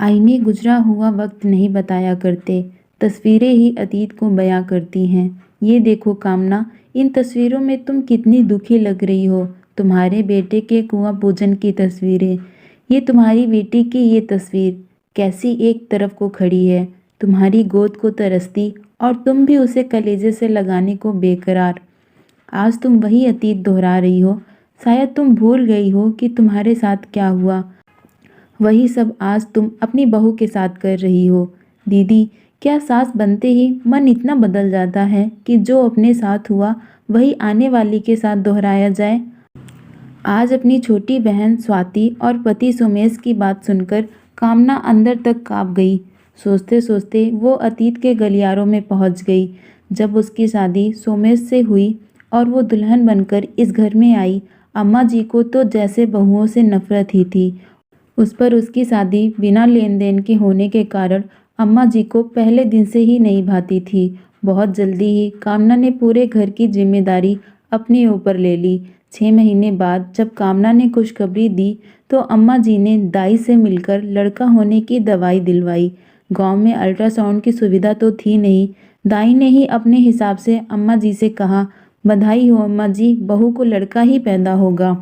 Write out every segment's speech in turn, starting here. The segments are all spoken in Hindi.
आईने गुजरा हुआ वक्त नहीं बताया करते, तस्वीरें ही अतीत को बयां करती हैं। ये देखो कामना, इन तस्वीरों में तुम कितनी दुखी लग रही हो। तुम्हारे बेटे के कुआं पूजन की तस्वीरें, ये तुम्हारी बेटी की ये तस्वीर कैसी एक तरफ को खड़ी है, तुम्हारी गोद को तरसती और तुम भी उसे कलेजे से लगाने को बेकरार। आज तुम वही अतीत दोहरा रही हो। शायद तुम भूल गई हो कि तुम्हारे साथ क्या हुआ। वही सब आज तुम अपनी बहू के साथ कर रही हो। दीदी, क्या सास बनते ही मन इतना बदल जाता है कि जो अपने साथ हुआ वही आने वाली के साथ दोहराया जाए। आज अपनी छोटी बहन स्वाति और पति सोमेश की बात सुनकर कामना अंदर तक कांप गई। सोचते सोचते वो अतीत के गलियारों में पहुंच गई। जब उसकी शादी सोमेश से हुई और वो दुल्हन बनकर इस घर में आई, अम्मा जी को तो जैसे बहुओं से नफरत ही थी। उस पर उसकी शादी बिना लेन देन के होने के कारण अम्मा जी को पहले दिन से ही नहीं भाती थी। बहुत जल्दी ही कामना ने पूरे घर की जिम्मेदारी अपने ऊपर ले ली। 6 महीने बाद जब कामना ने खुशखबरी दी तो अम्मा जी ने दाई से मिलकर लड़का होने की दवाई दिलवाई। गांव में अल्ट्रासाउंड की सुविधा तो थी नहीं। दाई ने ही अपने हिसाब से अम्मा जी से कहा, बधाई हो अम्मा जी, बहू को लड़का ही पैदा होगा।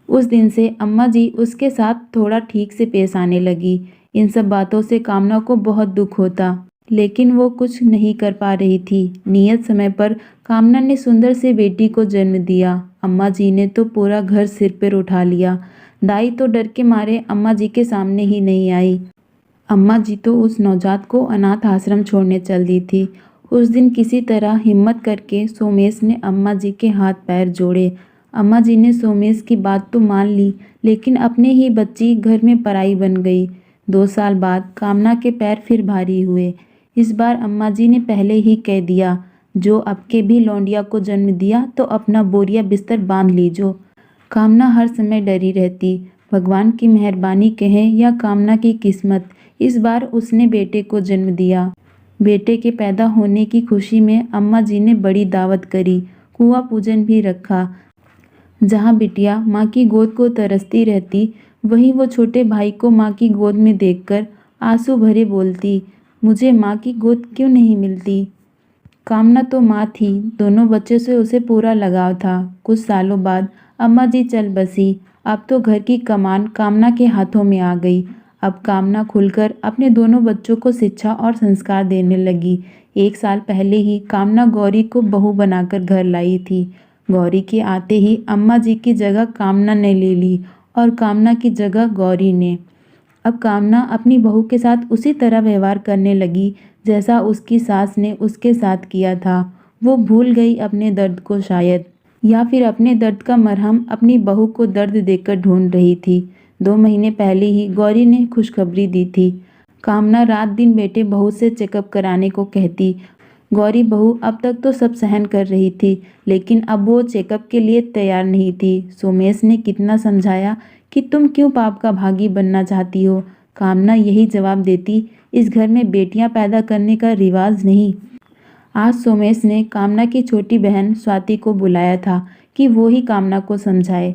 उस दिन से अम्मा जी उसके साथ थोड़ा ठीक से पेश आने लगी। इन सब बातों से कामना को बहुत दुख होता, लेकिन वो कुछ नहीं कर पा रही थी। नियत समय पर कामना ने सुंदर से बेटी को जन्म दिया। अम्मा जी ने तो पूरा घर सिर पर उठा लिया। दाई तो डर के मारे अम्मा जी के सामने ही नहीं आई। अम्मा जी तो उस नवजात को अनाथ आश्रम छोड़ने चल दी थी। उस दिन किसी तरह हिम्मत करके सोमेश ने अम्मा जी के हाथ पैर जोड़े। अम्मा जी ने सोमेश की बात तो मान ली, लेकिन अपने ही बच्ची घर में पराई बन गई। 2 साल बाद कामना के पैर फिर भारी हुए। इस बार अम्मा जी ने पहले ही कह दिया, जो आपके भी लौंडिया को जन्म दिया तो अपना बोरिया बिस्तर बांध लीजो। कामना हर समय डरी रहती। भगवान की मेहरबानी कहें या कामना की किस्मत, इस बार उसने बेटे को जन्म दिया। बेटे के पैदा होने की खुशी में अम्मा जी ने बड़ी दावत करी, कुआं पूजन भी रखा। जहाँ बिटिया माँ की गोद को तरसती रहती, वहीं वो छोटे भाई को माँ की गोद में देखकर आंसू भरे बोलती, मुझे माँ की गोद क्यों नहीं मिलती। कामना तो माँ थी, दोनों बच्चों से उसे पूरा लगाव था। कुछ सालों बाद अम्मा जी चल बसी। अब तो घर की कमान कामना के हाथों में आ गई। अब कामना खुलकर अपने दोनों बच्चों को शिक्षा और संस्कार देने लगी। 1 साल पहले ही कामना गौरी को बहू बनाकर घर लाई थी। गौरी के आते ही अम्मा जी की जगह कामना ने ले ली और कामना की जगह गौरी ने। अब कामना अपनी बहू के साथ उसी तरह व्यवहार करने लगी जैसा उसकी सास ने उसके साथ किया था। वो भूल गई अपने दर्द को शायद, या फिर अपने दर्द का मरहम अपनी बहू को दर्द देकर ढूंढ रही थी। 2 महीने पहले ही गौरी ने खुशखबरी दी थी। कामना रात दिन बेटे बहू से चेकअप कराने को कहती। गौरी बहू अब तक तो सब सहन कर रही थी, लेकिन अब वो चेकअप के लिए तैयार नहीं थी। सोमेश ने कितना समझाया कि तुम क्यों पाप का भागी बनना चाहती हो। कामना यही जवाब देती, इस घर में बेटियां पैदा करने का रिवाज नहीं। आज सोमेश ने कामना की छोटी बहन स्वाति को बुलाया था कि वो ही कामना को समझाए।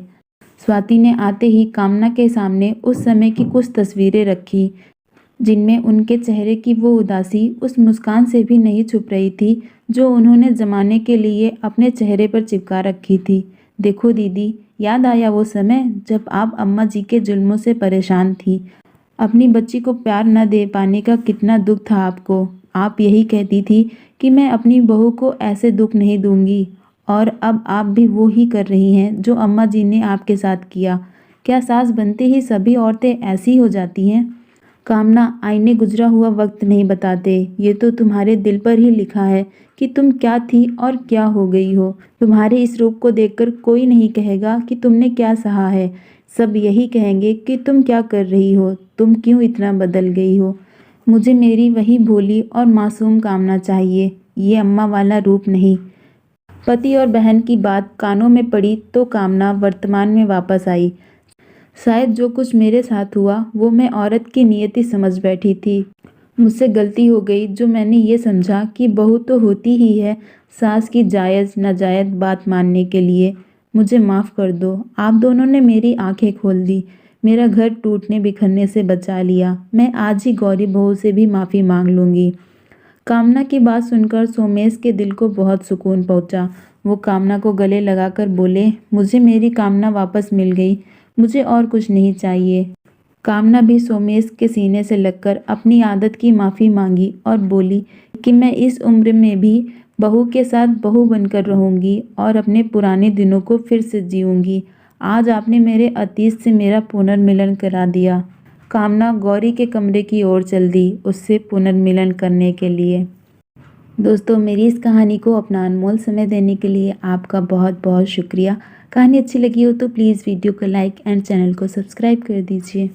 स्वाति ने आते ही कामना के सामने उस समय की कुछ तस्वीरें रखी, जिनमें उनके चेहरे की वो उदासी उस मुस्कान से भी नहीं छुप रही थी जो उन्होंने जमाने के लिए अपने चेहरे पर चिपका रखी थी। देखो दीदी, याद आया वो समय जब आप अम्मा जी के जुल्मों से परेशान थी। अपनी बच्ची को प्यार न दे पाने का कितना दुख था आपको। आप यही कहती थी कि मैं अपनी बहू को ऐसे दुख नहीं दूंगी, और अब आप भी वो ही कर रही हैं जो अम्मा जी ने आपके साथ किया। क्या सास बनते ही सभी औरतें ऐसी हो जाती हैं। कामना, आईने गुजरा हुआ वक्त नहीं बताते। ये तो तुम्हारे दिल पर ही लिखा है कि तुम क्या थी और क्या हो गई हो। तुम्हारे इस रूप को देखकर कोई नहीं कहेगा कि तुमने क्या सहा है। सब यही कहेंगे कि तुम क्या कर रही हो, तुम क्यों इतना बदल गई हो। मुझे मेरी वही भोली और मासूम कामना चाहिए, ये अम्मा वाला रूप नहीं। पति और बहन की बात कानों में पड़ी तो कामना वर्तमान में वापस आई। शायद जो कुछ मेरे साथ हुआ वो मैं औरत की नियति समझ बैठी थी। मुझसे गलती हो गई जो मैंने ये समझा कि बहू तो होती ही है सास की जायज़ नाजायज़ बात मानने के लिए। मुझे माफ़ कर दो। आप दोनों ने मेरी आंखें खोल दी। मेरा घर टूटने बिखरने से बचा लिया। मैं आज ही गौरी बहू से भी माफ़ी मांग लूँगी। कामना की बात सुनकर सोमेश के दिल को बहुत सुकून पहुंचा। वो कामना को गले लगाकर बोले, मुझे मेरी कामना वापस मिल गई, मुझे और कुछ नहीं चाहिए। कामना भी सोमेश के सीने से लगकर अपनी आदत की माफ़ी मांगी और बोली कि मैं इस उम्र में भी बहू के साथ बहू बनकर रहूंगी और अपने पुराने दिनों को फिर से जीऊंगी। आज आपने मेरे अतीत से मेरा पुनर्मिलन करा दिया। कामना गौरी के कमरे की ओर चल दी उससे पुनर्मिलन करने के लिए। दोस्तों, मेरी इस कहानी को अपना अनमोल समय देने के लिए आपका बहुत बहुत शुक्रिया। कहानी अच्छी लगी हो तो प्लीज़ वीडियो को लाइक एंड चैनल को सब्सक्राइब कर दीजिए।